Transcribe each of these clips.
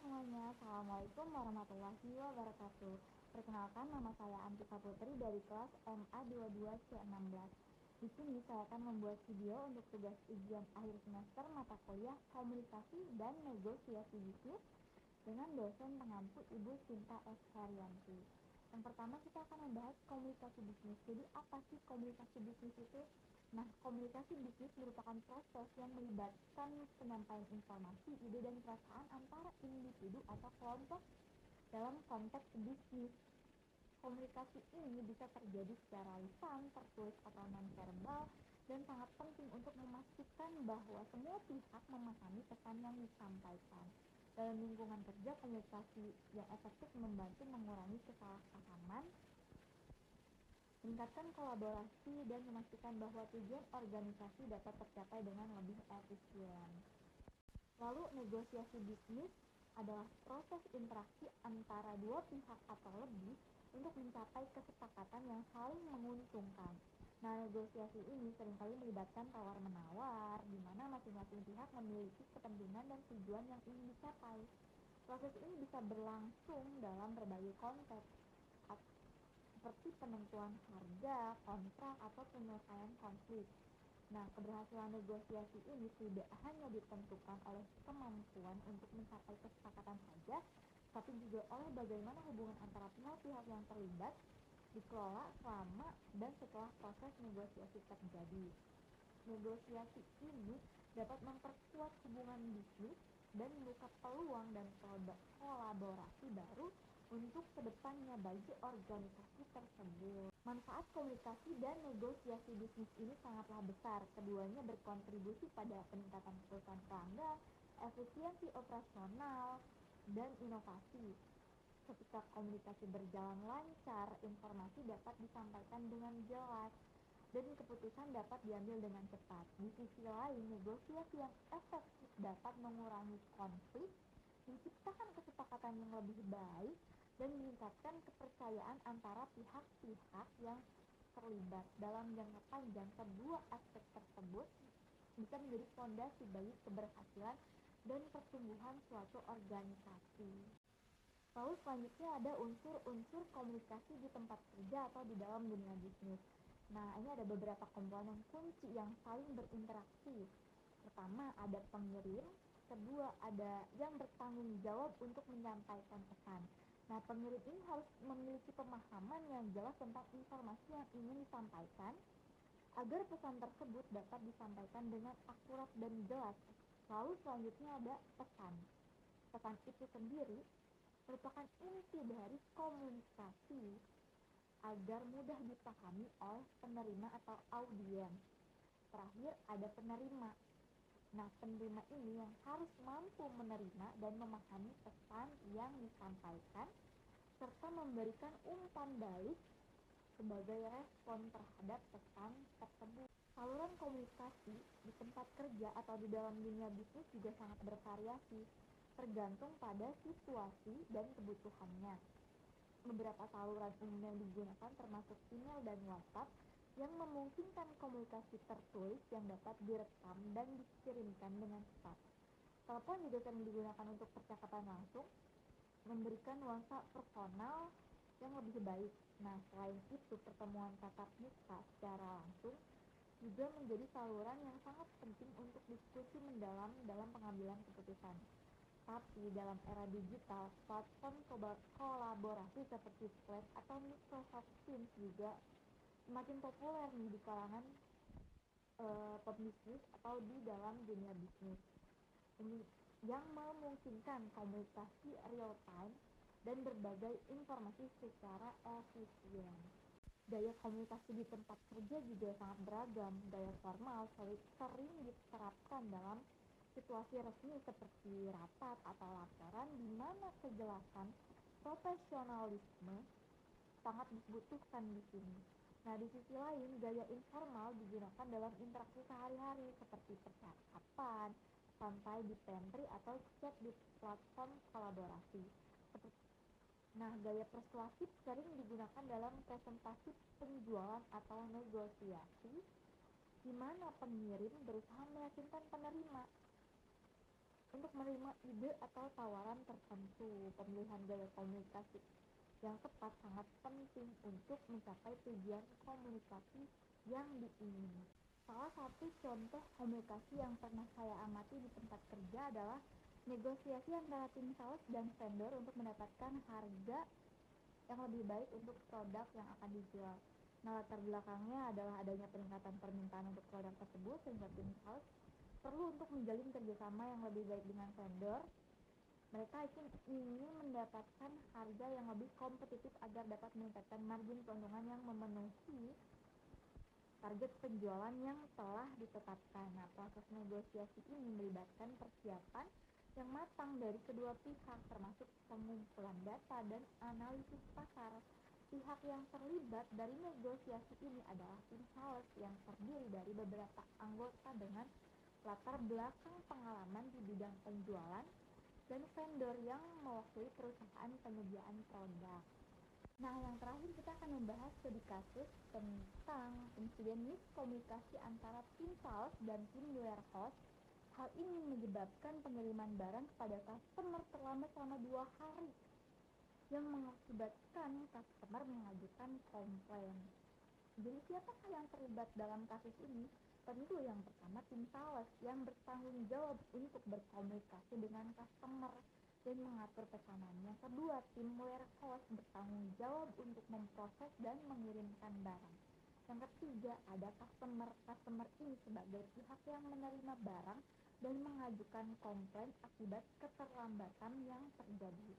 semuanya, Assalamualaikum warahmatullahi wabarakatuh. Perkenalkan, nama saya Antika Putri dari kelas MA 22C16. Di sini saya akan membuat video untuk tugas ujian akhir semester mata kuliah Komunikasi dan Negosiasi Bisnis dengan dosen pengampu Ibu Sinta S. Haryanti. Yang pertama kita akan membahas komunikasi bisnis. Jadi apa sih komunikasi bisnis itu? Nah, komunikasi bisnis merupakan proses yang melibatkan penyampaian informasi, ide, dan perasaan antara individu atau kelompok dalam konteks bisnis. Komunikasi ini bisa terjadi secara lisan, tertulis, atau non-verbal, dan sangat penting untuk memastikan bahwa semua pihak memahami pesan yang disampaikan. Dalam lingkungan kerja, komunikasi yang efektif membantu mengurangi kesalahpahaman, meningkatkan kolaborasi, dan memastikan bahwa tujuan organisasi dapat tercapai dengan lebih efisien. Lalu, negosiasi bisnis adalah proses interaksi antara dua pihak atau lebih untuk mencapai kesepakatan yang saling menguntungkan. Nah, negosiasi ini seringkali melibatkan tawar-menawar, di mana masing-masing pihak memiliki kepentingan dan tujuan yang ingin dicapai. Proses ini bisa berlangsung dalam berbagai konteks, seperti penentuan harga, kontrak, atau penyelesaian konflik. Nah, keberhasilan negosiasi ini tidak hanya ditentukan oleh kemampuan untuk mencapai kesepakatan saja, tapi juga oleh bagaimana hubungan antara pihak-pihak yang terlibat dikelola selama dan setelah proses negosiasi terjadi. Negosiasi ini dapat memperkuat hubungan bisnis dan membuka peluang dan kolaborasi baru untuk kedepannya bagi organisasi tersebut. Manfaat komunikasi dan negosiasi bisnis ini sangatlah besar. Keduanya berkontribusi pada peningkatan perusahaan pelanggan, efisiensi operasional, dan inovasi. Ketika komunikasi berjalan lancar, informasi dapat disampaikan dengan jelas, dan keputusan dapat diambil dengan cepat. Di sisi lain, negosiasi yang efektif dapat mengurangi konflik, menciptakan kesepakatan yang lebih baik, dan meningkatkan kepercayaan antara pihak-pihak yang terlibat. Dalam jangka panjang, kedua aspek tersebut bisa menjadi fondasi bagi keberhasilan dan pertumbuhan suatu organisasi. Lalu selanjutnya ada unsur-unsur komunikasi di tempat kerja atau di dalam dunia bisnis. Nah, ini ada beberapa komponen kunci yang saling berinteraksi. Pertama, ada pengirim. Kedua, ada yang bertanggung jawab untuk menyampaikan pesan. Nah, pengirim ini harus memiliki pemahaman yang jelas tentang informasi yang ingin disampaikan agar pesan tersebut dapat disampaikan dengan akurat dan jelas. Lalu selanjutnya ada pesan. Pesan itu sendiri merupakan inti dari komunikasi agar mudah dipahami oleh penerima atau audiens. Terakhir ada penerima. Nah, penerima ini yang harus mampu menerima dan memahami pesan yang disampaikan serta memberikan umpan balik sebagai respon terhadap pesan tersebut. Saluran komunikasi di tempat kerja atau di dalam dunia bisnis juga sangat bervariasi, tergantung pada situasi dan kebutuhannya. Beberapa saluran umum yang digunakan termasuk email dan WhatsApp yang memungkinkan komunikasi tertulis yang dapat direkam dan dikirimkan dengan cepat. Telepon juga sering digunakan untuk percakapan langsung, memberikan nuansa personal yang lebih baik. Nah, selain itu, pertemuan tatap muka secara langsung juga menjadi saluran yang sangat penting untuk diskusi mendalam dalam pengambilan keputusan. Tapi dalam era digital, platform kolaborasi seperti Slack atau Microsoft Teams juga semakin populer nih di kalangan pebisnis atau di dalam dunia bisnis. Ini yang memungkinkan komunikasi real time dan berbagai informasi secara efisien. Gaya komunikasi di tempat kerja juga sangat beragam. Gaya formal sering diterapkan dalam situasi resmi seperti rapat atau laporan, di mana kejelasan profesionalisme sangat dibutuhkan di sini. Nah, di sisi lain, gaya informal digunakan dalam interaksi sehari-hari seperti percakapan santai di pantry atau chat di platform kolaborasi. Nah, gaya persuasif sering digunakan dalam presentasi penjualan atau negosiasi, di mana pengirim berusaha meyakinkan penerima untuk menerima ide atau tawaran tertentu. Pemilihan gaya komunikasi yang tepat sangat penting untuk mencapai tujuan komunikasi yang diingini. Salah satu contoh komunikasi yang pernah saya amati di tempat kerja adalah negosiasi antara tim sales dan vendor untuk mendapatkan harga yang lebih baik untuk produk yang akan dijual. Nah, latar belakangnya adalah adanya peningkatan permintaan untuk produk tersebut sehingga tim sales perlu untuk menjalin kerjasama yang lebih baik dengan vendor. Mereka ingin mendapatkan harga yang lebih kompetitif agar dapat meningkatkan margin keuntungan yang memenuhi target penjualan yang telah ditetapkan. Nah, proses negosiasi ini melibatkan persiapan yang matang dari kedua pihak, termasuk pengumpulan data dan analisis pasar. Pihak yang terlibat dari negosiasi ini adalah tim sales yang terdiri dari beberapa anggota dengan latar belakang pengalaman di bidang penjualan dan vendor yang mewakili perusahaan penyediaan produk. Nah, yang terakhir kita akan membahas studi kasus tentang insiden miskomunikasi antara tim sales dan tim warehouse. Hal ini menyebabkan pengiriman barang kepada customer terlambat selama 2 hari, yang mengakibatkan customer mengajukan komplain. Jadi siapakah yang terlibat dalam kasus ini? Tentu yang pertama tim sales yang bertanggung jawab untuk berkomunikasi dengan customer dan mengatur pesanan. Yang kedua, tim warehouse bertanggung jawab untuk memproses dan mengirimkan barang. Yang ketiga, ada customer. Customer ini sebagai pihak yang menerima barang dan mengajukan komplain akibat keterlambatan yang terjadi.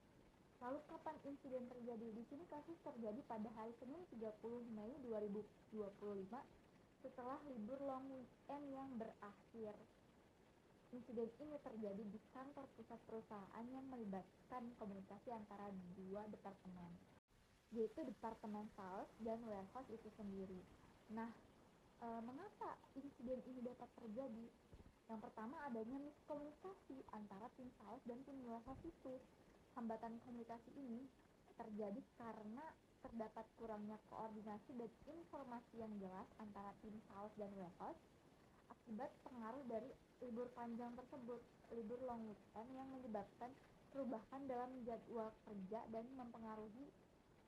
Lalu kapan insiden terjadi? Di sini kasus terjadi pada hari Senin 30 Mei 2025 setelah libur long weekend yang berakhir. Insiden ini terjadi di kantor pusat perusahaan yang melibatkan komunikasi antara dua departemen, yaitu departemen sales dan warehouse itu sendiri. Nah, mengapa insiden ini dapat terjadi? Yang pertama, adanya miskomunikasi antara tim sales dan tim warehouse itu. Hambatan komunikasi ini terjadi karena terdapat kurangnya koordinasi dan informasi yang jelas antara tim sales dan warehouse akibat pengaruh dari libur panjang tersebut, libur long weekend yang menyebabkan perubahan dalam jadwal kerja dan mempengaruhi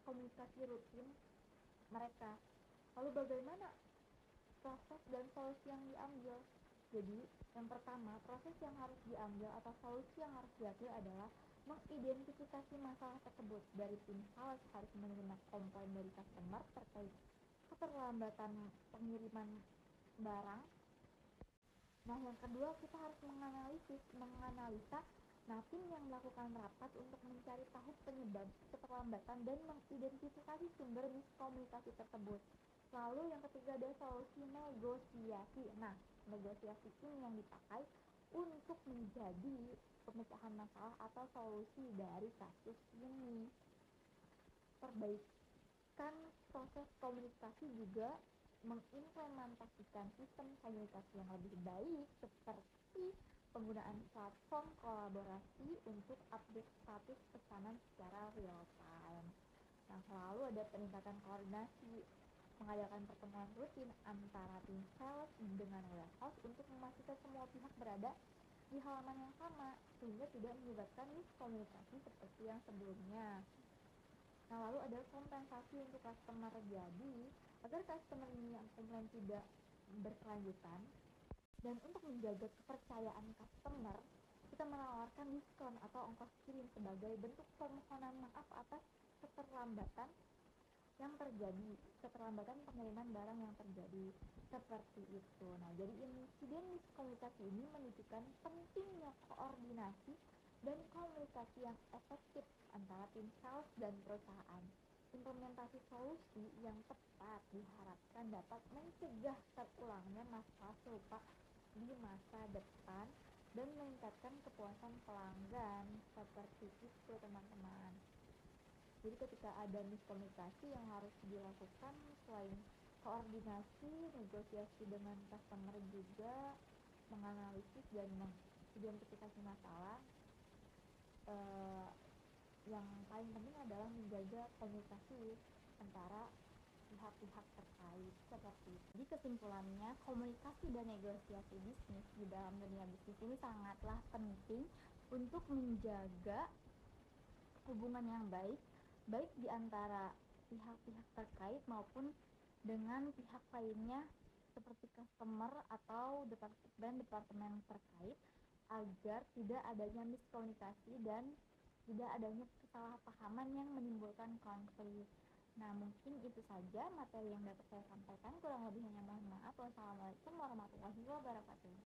komunikasi rutin mereka. Lalu bagaimana proses dan solusi yang diambil? Jadi, yang pertama, proses yang harus diambil atau solusi yang harus diambil adalah mengidentifikasi masalah tersebut. Dari tim sales harus menerima komplain dari customer terkait keterlambatan pengiriman barang. Nah, yang kedua, kita harus menganalisa. Nah, tim yang melakukan rapat untuk mencari tahu penyebab keterlambatan dan mengidentifikasi sumber miskomunikasi tersebut. Lalu yang ketiga, ada solusi negosiasi. Nah, negosiasi ini yang dipakai untuk menjadi pemecahan masalah atau solusi dari kasus ini. Perbaikan proses komunikasi juga mengimplementasikan sistem komunikasi yang lebih baik seperti penggunaan platform kolaborasi untuk update status pesanan secara real time. Nah, selalu ada peningkatan koordinasi, mengadakan pertemuan rutin antara tim sales dengan warehouse untuk memastikan semua pihak berada di halaman yang sama sehingga tidak menyebabkan miskomunikasi seperti yang sebelumnya. Nah, lalu ada kompensasi untuk customer. Jadi, agar customer ini yang komplain tidak berkelanjutan dan untuk menjaga kepercayaan customer, kita menawarkan diskon atau ongkos kirim sebagai bentuk permohonan maaf atas keterlambatan pengiriman barang yang terjadi seperti itu. Nah, jadi insiden miskomunikasi ini menunjukkan pentingnya koordinasi dan komunikasi yang efektif antara tim sales dan perusahaan. Implementasi solusi yang tepat diharapkan dapat mencegah terulangnya masalah serupa di masa depan dan meningkatkan kepuasan pelanggan. Seperti itu, teman-teman. Jadi ketika ada miskomunikasi yang harus dilakukan selain koordinasi, negosiasi dengan customer, juga menganalisis dan mengidentifikasi masalah. Yang paling penting adalah menjaga komunikasi antara pihak-pihak terkait seperti itu. Jadi kesimpulannya, komunikasi dan negosiasi bisnis di dalam dunia bisnis ini sangatlah penting untuk menjaga hubungan yang baik di antara pihak-pihak terkait maupun dengan pihak lainnya seperti customer atau departemen terkait, agar tidak adanya miskomunikasi dan tidak adanya kesalahpahaman yang menimbulkan konflik. Nah, mungkin itu saja materi yang dapat saya sampaikan. Kurang lebihnya mohon maaf. Wassalamualaikum warahmatullahi wabarakatuh.